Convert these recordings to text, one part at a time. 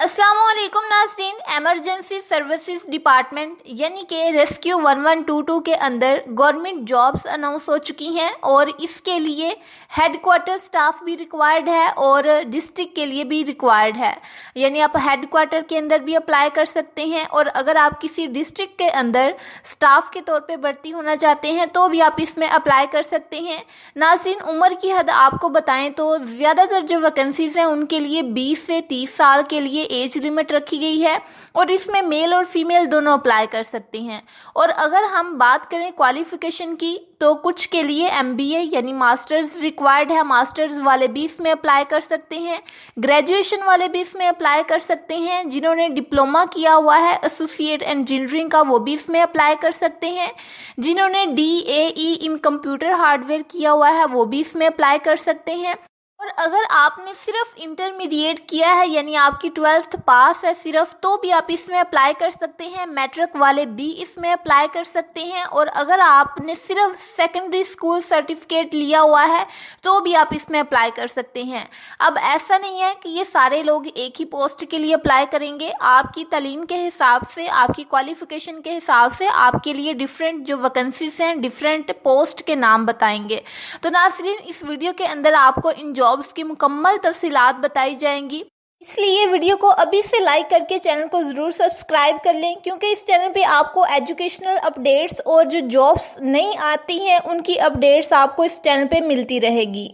अस्सलाम वालेकुम नाज़रीन। एमरजेंसी सर्विसेज डिपार्टमेंट यानी कि रेस्क्यू 1122 के अंदर गवर्नमेंट जॉब्स अनाउंस हो चुकी हैं और इसके लिए हेडक्वार्टर स्टाफ भी रिक्वायर्ड है और डिस्ट्रिक्ट के लिए भी रिक्वायर्ड है। यानी आप हेडक्वार्टर के अंदर भी अप्लाई कर सकते हैं और अगर आप किसी डिस्ट्रिक्ट के अंदर स्टाफ के तौर पे भर्ती होना चाहते हैं तो भी आप इसमें अप्लाई कर सकते हैं। नाज़रीन, उम्र की हद आपको बताएं तो ज़्यादातर जो वैकेंसीज़ हैं उनके लिए 20 से 30 साल के लिए एज लिमिट रखी गई है और इसमें मेल और फीमेल दोनों अप्लाई कर सकते हैं। और अगर हम बात करें क्वालिफिकेशन की तो कुछ के लिए एमबीए यानी मास्टर्स रिक्वायर्ड है, मास्टर्स वाले भी इसमें अप्लाई कर सकते हैं, ग्रेजुएशन वाले भी इसमें अप्लाई कर सकते हैं, जिन्होंने डिप्लोमा किया हुआ है एसोसिएट इंजीनियरिंग का वो भी इसमें अप्लाई कर सकते हैं, जिन्होंने डीएई इन कंप्यूटर हार्डवेयर किया हुआ है वो भी इसमें अप्लाई कर सकते हैं। और अगर आपने सिर्फ इंटरमीडिएट किया है यानी आपकी 12th पास है सिर्फ, तो भी आप इसमें अप्लाई कर सकते हैं। मैट्रिक वाले भी इसमें अप्लाई कर सकते हैं। और अगर आपने सिर्फ सेकेंडरी स्कूल सर्टिफिकेट लिया हुआ है तो भी आप इसमें अप्लाई कर सकते हैं। अब ऐसा नहीं है कि ये सारे लोग एक ही पोस्ट के लिए अप्लाई करेंगे। आपकी तालीम के हिसाब से, आपकी क्वालिफिकेशन के हिसाब से आपके लिए डिफरेंट जो वैकेंसीज हैं, डिफरेंट पोस्ट के नाम बताएंगे। तो नाज़रीन, इस वीडियो के अंदर आपको इन जॉब्स की मुकम्मल तफसीलात बताई जाएंगी, इसलिए वीडियो को अभी से लाइक करके चैनल को ज़रूर सब्सक्राइब कर लें, क्योंकि इस चैनल पे आपको एजुकेशनल अपडेट्स और जो जॉब्स नई आती हैं उनकी अपडेट्स आपको इस चैनल पे मिलती रहेगी।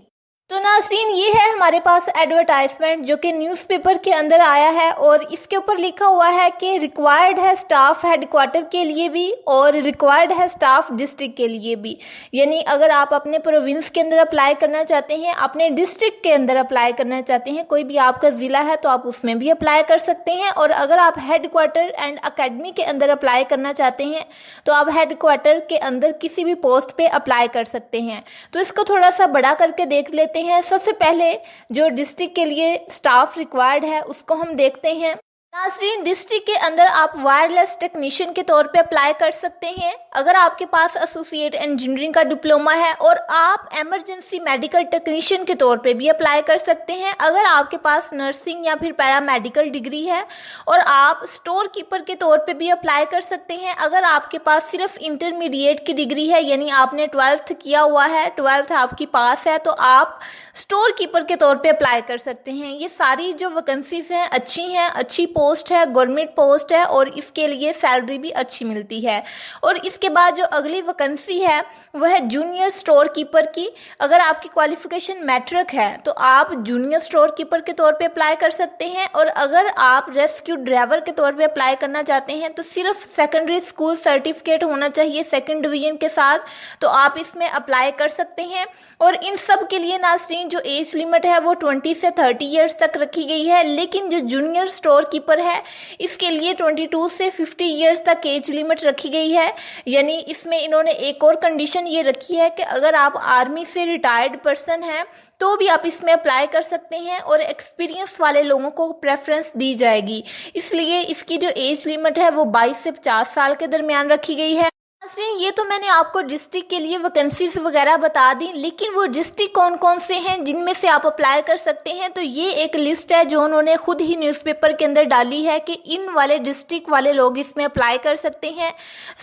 तो नाज़रीन, ये है हमारे पास एडवर्टाइजमेंट जो कि न्यूज़पेपर के अंदर आया है और इसके ऊपर लिखा हुआ है कि रिक्वायर्ड है स्टाफ हेडक्वार्टर के लिए भी और रिक्वायर्ड है स्टाफ डिस्ट्रिक्ट के लिए भी। यानी अगर आप अपने प्रोविंस के अंदर अप्लाई करना चाहते हैं, अपने डिस्ट्रिक्ट के अंदर अप्लाई करना चाहते हैं, कोई भी आपका ज़िला है तो आप उसमें भी अप्लाई कर सकते हैं। और अगर आप हेडक्वार्टर एंड अकेडमी के अंदर अप्लाई करना चाहते हैं तो आप हेडक्वार्टर के अंदर किसी भी पोस्ट पे अप्लाई कर सकते हैं। तो इसको थोड़ा सा बड़ा करके देख लेते हैं। सबसे पहले जो डिस्ट्रिक्ट के लिए स्टाफ रिक्वायर्ड है उसको हम देखते हैं। नाज़रीन, डिस्ट्रिक्ट के अंदर आप वायरलेस टेक्नीशियन के तौर पे अप्लाई कर सकते हैं अगर आपके पास एसोसिएट इंजीनियरिंग का डिप्लोमा है, और आप एमरजेंसी मेडिकल टेक्नीशियन के तौर पे भी अप्लाई कर सकते हैं अगर आपके पास नर्सिंग या फिर पैरामेडिकल डिग्री है, और आप स्टोर कीपर के तौर पे भी अप्लाई कर सकते हैं अगर आपके पास सिर्फ इंटरमीडिएट की डिग्री है यानी आपने 12th किया हुआ है, 12th आपकी पास है, तो आप स्टोर कीपर के तौर पे अप्लाई कर सकते हैं। ये सारी जो वैकेंसीज हैं अच्छी पोस्ट है, गवर्नमेंट पोस्ट है और इसके लिए सैलरी भी अच्छी मिलती है। और इसके बाद जो अगली वैकेंसी है वह है जूनियर स्टोर कीपर की। अगर आपकी क्वालिफिकेशन मैट्रिक है तो आप जूनियर स्टोर कीपर के तौर पे अप्लाई कर सकते हैं। और अगर आप रेस्क्यू ड्राइवर के तौर पे अप्लाई करना चाहते हैं तो सिर्फ सेकेंडरी स्कूल सर्टिफिकेट होना चाहिए सेकेंड डिवीजन के साथ, तो आप इसमें अप्लाई कर सकते हैं। और इन सब के लिए नाज़रीन जो एज लिमिट है वो 20 से 30 ईयर्स तक रखी गई है, लेकिन जो जूनियर स्टोर कीपर है इसके लिए 22 से 50 ईयर्स तक एज लिमिट रखी गई है। यानी इसमें इन्होंने एक और कंडीशन ये रखी है कि अगर आप आर्मी से रिटायर्ड पर्सन हैं तो भी आप इसमें अप्लाई कर सकते हैं और एक्सपीरियंस वाले लोगों को प्रेफरेंस दी जाएगी। इसलिए इसकी जो एज लिमिट है वो 22 से 50 साल के दरमियान रखी गई है। ये तो मैंने आपको डिस्ट्रिक्ट के लिए वैकेंसीज वगैरह बता दी, लेकिन वो डिस्ट्रिक्ट कौन कौन से हैं जिनमें से आप अप्लाई कर सकते हैं, तो ये एक लिस्ट है जो उन्होंने खुद ही न्यूज़पेपर के अंदर डाली है कि इन वाले डिस्ट्रिक्ट वाले लोग इसमें अप्लाई कर सकते हैं।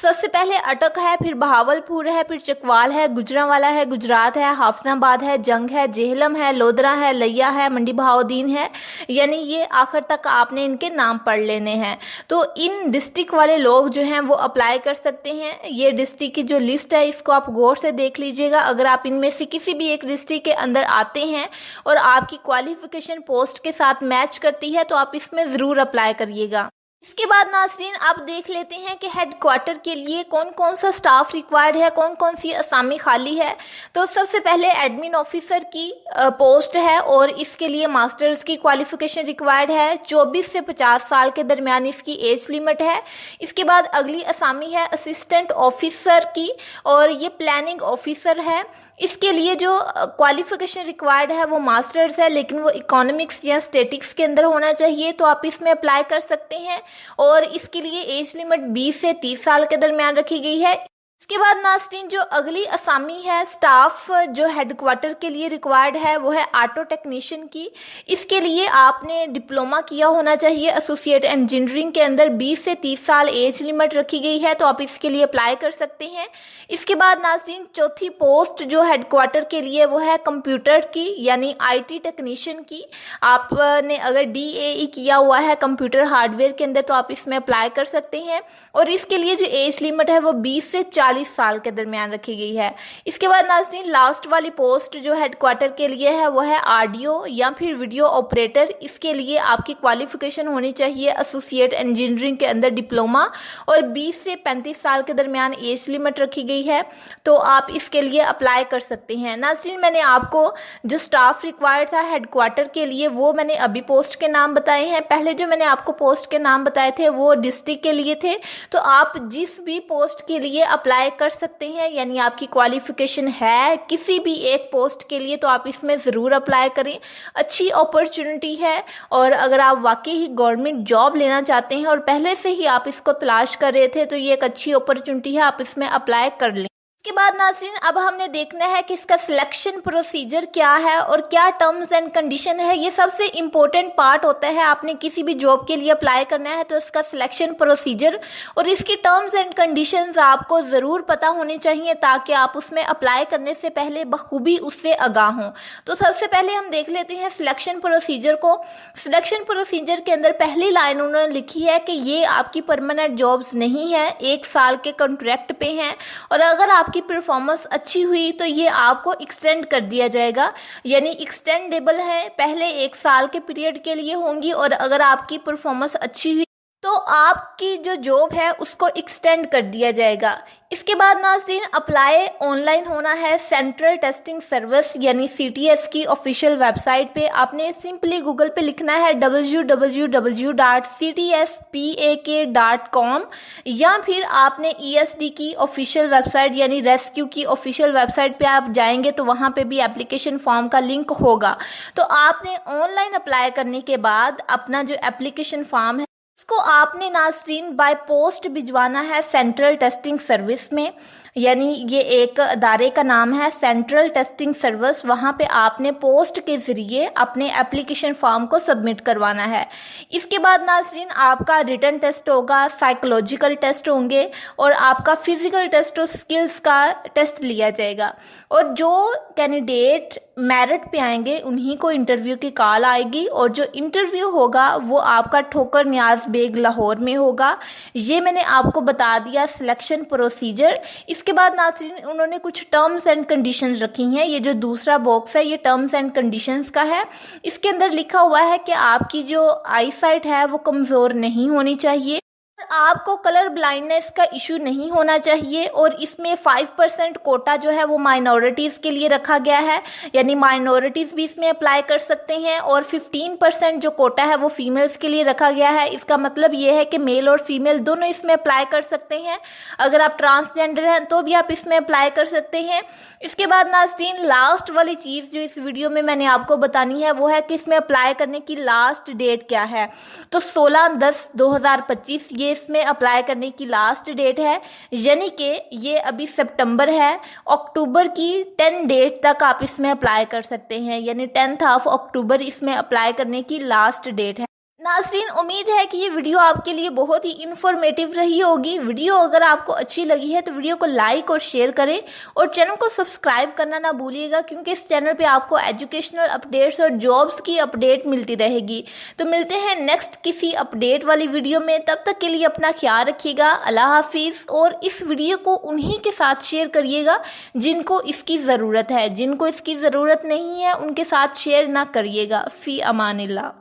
सबसे पहले अटक है, फिर बहावलपुर है, फिर चकवाल है, गुजरांवाला है, गुजरात है, हाफिजाबाद है, जंग है, जेहलम है, लोधरा है, लिया है, मंडी बहाउद्दीन है। यानी ये आखिर तक आपने इनके नाम पढ़ लेने हैं। तो इन डिस्ट्रिक्ट वाले लोग जो हैं वो अप्लाई कर सकते हैं। ये डिस्ट्रिक्ट की जो लिस्ट है इसको आप गौर से देख लीजिएगा। अगर आप इनमें से किसी भी एक डिस्ट्रिक्ट के अंदर आते हैं और आपकी क्वालिफिकेशन पोस्ट के साथ मैच करती है तो आप इसमें ज़रूर अप्लाई करिएगा। इसके बाद नाज़रीन आप देख लेते हैं कि हेडक्वार्टर के लिए कौन कौन सा स्टाफ रिक्वायर्ड है, कौन कौन सी असामी खाली है। तो सबसे पहले एडमिन ऑफिसर की पोस्ट है और इसके लिए मास्टर्स की क्वालिफिकेशन रिक्वायर्ड है। 24 से 50 साल के दरमियान इसकी एज लिमिट है। इसके बाद अगली असामी है असिस्टेंट ऑफिसर की और ये प्लानिंग ऑफिसर है। इसके लिए जो क्वालिफिकेशन रिक्वायर्ड है वो मास्टर्स है, लेकिन वो इकोनॉमिक्स या स्टैटिक्स के अंदर होना चाहिए, तो आप इसमें अप्लाई कर सकते हैं। और इसके लिए एज लिमिट 20 से 30 साल के दरमियान रखी गई है। इसके बाद नाज़रीन जो अगली असामी है स्टाफ जो हेडक्वार्टर के लिए रिक्वायर्ड है वो है ऑटो टेक्नीशियन की। इसके लिए आपने डिप्लोमा किया होना चाहिए एसोसिएट इंजीनियरिंग के अंदर। 20 से 30 साल एज लिमिट रखी गई है, तो आप इसके लिए अप्लाई कर सकते हैं। इसके बाद नाज़रीन चौथी पोस्ट जो हेडक्वार्टर के लिए वो है कंप्यूटर की यानी IT टेक्नीशियन की। आपने अगर DAE किया हुआ है कंप्यूटर हार्डवेयर के अंदर तो आप इसमें अप्लाई कर सकते हैं, और इसके लिए जो एज लिमिट है वो 20 से 40 साल के दरमियान रखी गई है। इसके बाद नाज़रीन लास्ट वाली पोस्ट जो हेडक्वार्टर के लिए है वो है ऑडियो या फिर वीडियो ऑपरेटर। इसके लिए आपकी क्वालिफिकेशन होनी चाहिए एसोसिएट इंजीनियरिंग के अंदर डिप्लोमा, और 20 से 35 साल के दरमियान एज लिमिट रखी गई है, तो आप इसके लिए अप्लाई कर सकते हैं। नाज़रीन मैंने आपको जो स्टाफ रिक्वायर्ड था हेडक्वार्टर के लिए वो मैंने अभी पोस्ट के नाम बताए हैं। पहले जो मैंने आपको पोस्ट के नाम बताए थे वो डिस्ट्रिक्ट के लिए थे, तो आप जिस भी पोस्ट के लिए अप्लाई कर सकते हैं, यानी आपकी क्वालिफिकेशन है किसी भी एक पोस्ट के लिए तो आप इसमें ज़रूर अप्लाई करें। अच्छी अपॉर्चुनिटी है, और अगर आप वाकई ही गवर्नमेंट जॉब लेना चाहते हैं और पहले से ही आप इसको तलाश कर रहे थे तो ये एक अच्छी अपॉर्चुनिटी है, आप इसमें अप्लाई कर लें। इसके बाद नाज़रीन अब हमने देखना है कि इसका सिलेक्शन प्रोसीजर क्या है और क्या टर्म्स एंड कंडीशन है। ये सबसे इम्पोर्टेंट पार्ट होता है। आपने किसी भी जॉब के लिए अप्लाई करना है तो इसका सिलेक्शन प्रोसीजर और इसकी टर्म्स एंड कंडीशंस आपको ज़रूर पता होनी चाहिए, ताकि आप उसमें अप्लाई करने से पहले बखूबी उससे आगाह हों। तो सबसे पहले हम देख लेते हैं सिलेक्शन प्रोसीजर को। सिलेक्शन प्रोसीजर के अंदर पहली लाइन उन्होंने लिखी है कि ये आपकी परमानेंट जॉब्स नहीं है, 1 साल के कॉन्ट्रैक्ट पे हैं, और अगर आपकी परफॉर्मेंस अच्छी हुई तो ये आपको एक्सटेंड कर दिया जाएगा, यानी एक्सटेंडेबल है। पहले 1 साल के पीरियड के लिए होंगी, और अगर आपकी परफॉर्मेंस अच्छी हुई तो आपकी जो जॉब है उसको एक्सटेंड कर दिया जाएगा। इसके बाद नाज़रीन अप्लाई ऑनलाइन होना है सेंट्रल टेस्टिंग सर्विस यानी CTS की ऑफिशियल वेबसाइट पे। आपने सिंपली गूगल पे लिखना है www.ctspak.com, या फिर आपने ESD की ऑफिशियल वेबसाइट यानी रेस्क्यू की ऑफिशियल वेबसाइट पे आप जाएंगे तो वहाँ पे भी एप्लीकेशन फॉर्म का लिंक होगा। तो आपने ऑनलाइन अप्लाई करने के बाद अपना जो एप्लीकेशन फॉर्म है उसको आपने नाज़रीन बाय पोस्ट भिजवाना है सेंट्रल टेस्टिंग सर्विस में, यानी ये एक अदारे का नाम है सेंट्रल टेस्टिंग सर्विस। वहाँ पे आपने पोस्ट के ज़रिए अपने एप्लीकेशन फॉर्म को सबमिट करवाना है। इसके बाद नाज़रीन आपका रिटन टेस्ट होगा, साइकोलॉजिकल टेस्ट होंगे, और आपका फिजिकल टेस्ट और स्किल्स का टेस्ट लिया जाएगा। और जो कैंडिडेट मेरिट पे आएंगे उन्हीं को इंटरव्यू की कॉल आएगी, और जो इंटरव्यू होगा वो आपका ठोकर नियाज बेग लाहौर में होगा। ये मैंने आपको बता दिया सिलेक्शन प्रोसीजर। इसके बाद नाज़रीन उन्होंने कुछ टर्म्स एंड कंडीशंस रखी हैं। ये जो दूसरा बॉक्स है ये टर्म्स एंड कंडीशंस का है। इसके अंदर लिखा हुआ है कि आपकी जो आई साइट है वो कमज़ोर नहीं होनी चाहिए, आपको कलर ब्लाइंडनेस का इशू नहीं होना चाहिए, और इसमें 5% कोटा जो है वो माइनॉरिटीज़ के लिए रखा गया है, यानी माइनॉरिटीज़ भी इसमें अप्लाई कर सकते हैं, और 15% जो कोटा है वो फीमेल्स के लिए रखा गया है। इसका मतलब ये है कि मेल और फीमेल दोनों इसमें अप्लाई कर सकते हैं। अगर आप ट्रांसजेंडर हैं तो भी आप इसमें अप्लाई कर सकते हैं। इसके बाद नाज़रीन लास्ट वाली चीज़ जो इस वीडियो में मैंने आपको बतानी है वो है कि इसमें अप्लाई करने की लास्ट डेट क्या है। तो 16/10/2025 ये इसमें अप्लाई करने की लास्ट डेट है, यानी कि ये अभी सितंबर है। अक्टूबर की 10 डेट तक आप इसमें अप्लाई कर सकते हैं, यानी 10 अक्टूबर इसमें अप्लाई करने की लास्ट डेट है। नाज़रीन उम्मीद है कि ये वीडियो आपके लिए बहुत ही इन्फॉर्मेटिव रही होगी। वीडियो अगर आपको अच्छी लगी है तो वीडियो को लाइक और शेयर करें, और चैनल को सब्सक्राइब करना ना भूलिएगा, क्योंकि इस चैनल पे आपको एजुकेशनल अपडेट्स और जॉब्स की अपडेट मिलती रहेगी। तो मिलते हैं नेक्स्ट किसी अपडेट वाली वीडियो में, तब तक के लिए अपना ख्याल रखिएगा। अल्लाह हाफिज़। और इस वीडियो को उन्हीं के साथ शेयर करिएगा जिनको इसकी ज़रूरत है, जिनको इसकी ज़रूरत नहीं है उनके साथ शेयर ना करिएगा। फ़ी अमानिल्लाह।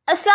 अस्सलाम।